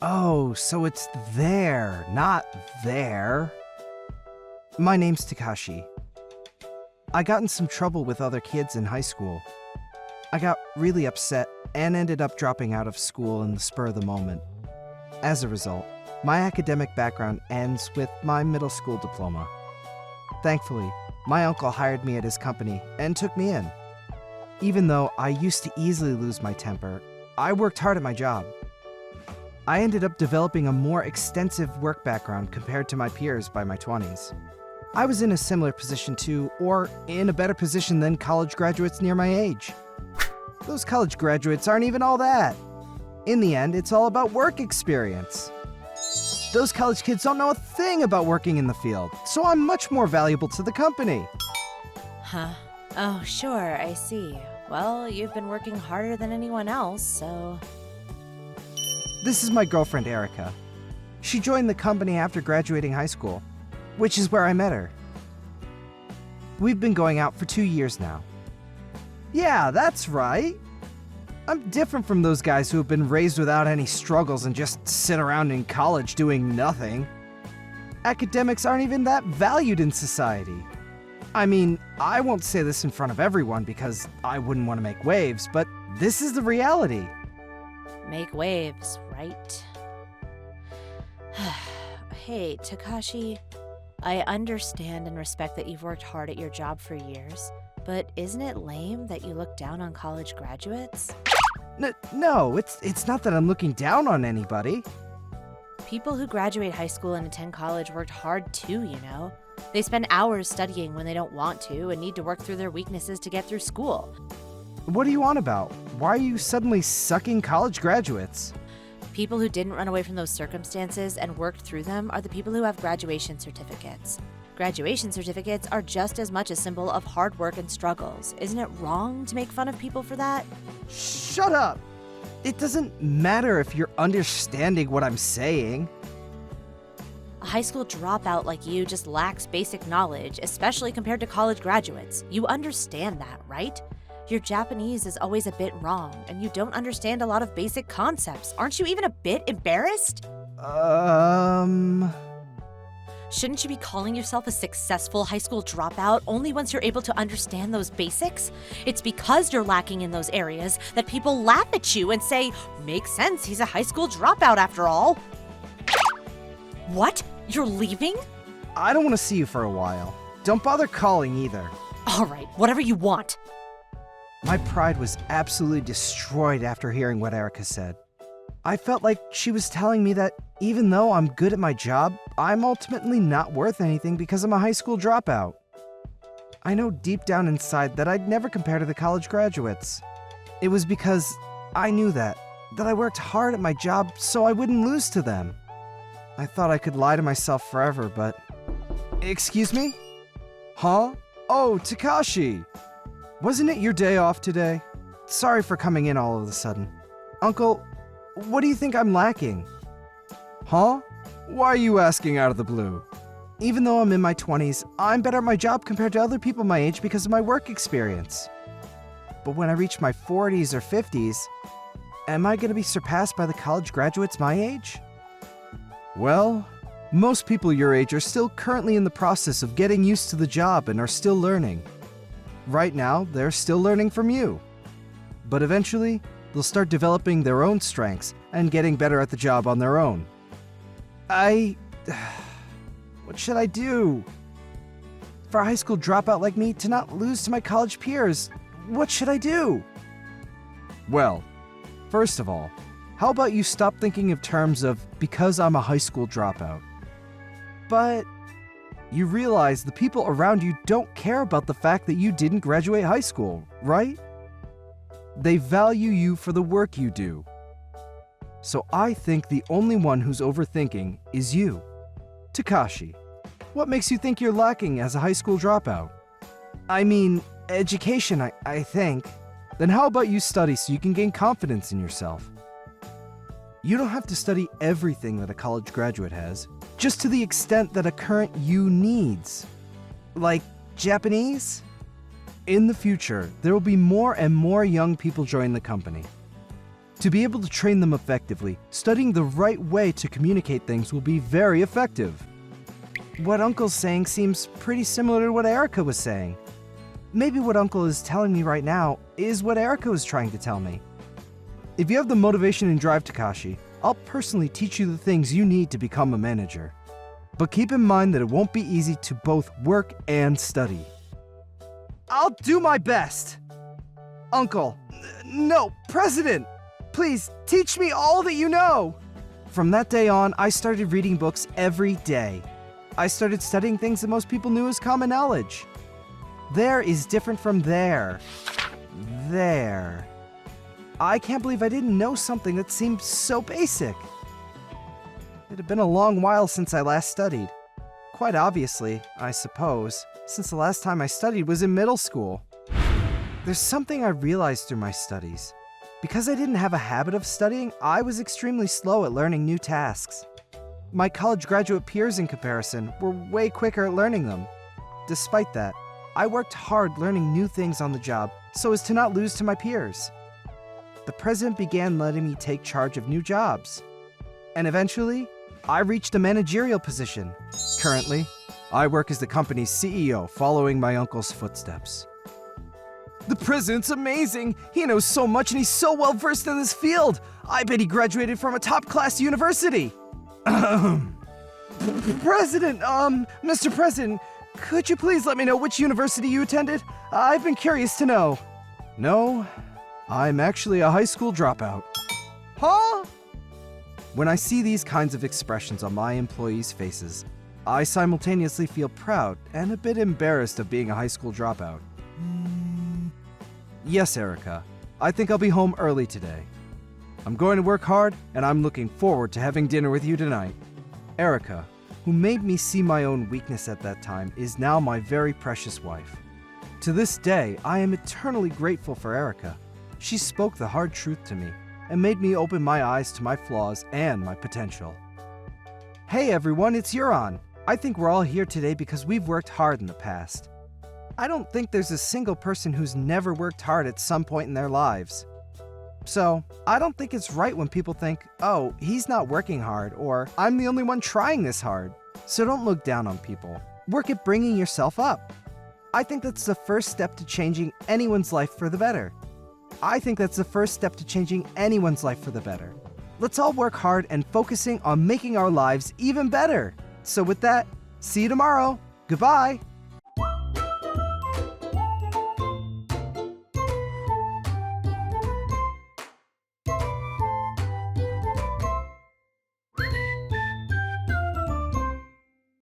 Oh, so it's there, not there. My name's Takashi. I got in some trouble with other kids in high school. I got really upset and ended up dropping out of school in the spur of the moment. As a result, my academic background ends with my middle school diploma. Thankfully, my uncle hired me at his company and took me in. Even though I used to easily lose my temper, I worked hard at my job. I ended up developing a more extensive work background compared to my peers by my 20s. I was in a similar position to, or in a better position than college graduates near my age. Those college graduates aren't even all that. In the end, it's all about work experience. Those college kids don't know a thing about working in the field, so I'm much more valuable to the company. Huh. Oh, sure, I see. Well, you've been working harder than anyone else, so... This is my girlfriend, Erica. She joined the company after graduating high school, which is where I met her. We've been going out for 2 years now. Yeah, that's right. I'm different from those guys who have been raised without any struggles and just sit around in college doing nothing. Academics aren't even that valued in society. I mean, I won't say this in front of everyone because I wouldn't want to make waves, but this is the reality. Make waves, right? Hey, Takashi, I understand and respect that you've worked hard at your job for years, but isn't it lame that you look down on college graduates? No, it's not that I'm looking down on anybody. People who graduate high school and attend college worked hard too, you know? They spend hours studying when they don't want to and need to work through their weaknesses to get through school. What are you on about? Why are you suddenly sucking college graduates? People who didn't run away from those circumstances and worked through them are the people who have graduation certificates. Graduation certificates are just as much a symbol of hard work and struggles. Isn't it wrong to make fun of people for that? Shut up! It doesn't matter if you're understanding what I'm saying. A high school dropout like you just lacks basic knowledge, especially compared to college graduates. You understand that, right? Your Japanese is always a bit wrong, and you don't understand a lot of basic concepts. Aren't you even a bit embarrassed? Shouldn't you be calling yourself a successful high school dropout only once you're able to understand those basics? It's because you're lacking in those areas that people laugh at you and say, makes sense, he's a high school dropout after all. What? You're leaving? I don't want to see you for a while. Don't bother calling either. All right, whatever you want. My pride was absolutely destroyed after hearing what Erica said. I felt like she was telling me that even though I'm good at my job, I'm ultimately not worth anything because I'm a high school dropout. I know deep down inside that I'd never compare to the college graduates. It was because I knew that I worked hard at my job so I wouldn't lose to them. I thought I could lie to myself forever, but... Excuse me? Huh? Oh, Takashi! Wasn't it your day off today? Sorry for coming in all of a sudden. Uncle, what do you think I'm lacking? Huh? Why are you asking out of the blue? Even though I'm in my 20s, I'm better at my job compared to other people my age because of my work experience. But when I reach my 40s or 50s, am I going to be surpassed by the college graduates my age? Well, most people your age are still currently in the process of getting used to the job and are still learning. Right now, they're still learning from you. But eventually, they'll start developing their own strengths and getting better at the job on their own. What should I do? For a high school dropout like me to not lose to my college peers, what should I do? Well, first of all, how about you stop thinking of terms of because I'm a high school dropout? But you realize the people around you don't care about the fact that you didn't graduate high school, right? They value you for the work you do. So I think the only one who's overthinking is you. Takashi, what makes you think you're lacking as a high school dropout? I mean, education, I think. Then how about you study so you can gain confidence in yourself? You don't have to study everything that a college graduate has, just to the extent that a current you needs. Like Japanese? In the future, there will be more and more young people join the company. To be able to train them effectively, studying the right way to communicate things will be very effective. What Uncle's saying seems pretty similar to what Erica was saying. Maybe what Uncle is telling me right now is what Erica was trying to tell me. If you have the motivation and drive, Takashi, I'll personally teach you the things you need to become a manager. But keep in mind that it won't be easy to both work and study. I'll do my best! Uncle, no, President! Please, teach me all that you know! From that day on, I started reading books every day. I started studying things that most people knew as common knowledge. There is different from there. There. I can't believe I didn't know something that seemed so basic. It had been a long while since I last studied. Quite obviously, I suppose, since the last time I studied was in middle school. There's something I realized through my studies. Because I didn't have a habit of studying, I was extremely slow at learning new tasks. My college graduate peers, in comparison, were way quicker at learning them. Despite that, I worked hard learning new things on the job so as to not lose to my peers. The president began letting me take charge of new jobs. And eventually, I reached a managerial position. Currently, I work as the company's CEO, following my uncle's footsteps. The president's amazing! He knows so much and he's so well versed in this field! I bet he graduated from a top-class university! President, Mr. President, could you please let me know which university you attended? I've been curious to know. No, I'm actually a high school dropout. Huh? When I see these kinds of expressions on my employees' faces, I simultaneously feel proud and a bit embarrassed of being a high school dropout. Yes, Erica, I think I'll be home early today. I'm going to work hard, and I'm looking forward to having dinner with you tonight. Erica, who made me see my own weakness at that time, is now my very precious wife. To this day, I am eternally grateful for Erica. She spoke the hard truth to me and made me open my eyes to my flaws and my potential. Hey everyone, it's Euron. I think we're all here today because we've worked hard in the past. I don't think there's a single person who's never worked hard at some point in their lives. So, I don't think it's right when people think, oh, he's not working hard, or I'm the only one trying this hard. So don't look down on people. Work at bringing yourself up. I think that's the first step to changing anyone's life for the better. Let's all work hard and focusing on making our lives even better. So with that, see you tomorrow. Goodbye.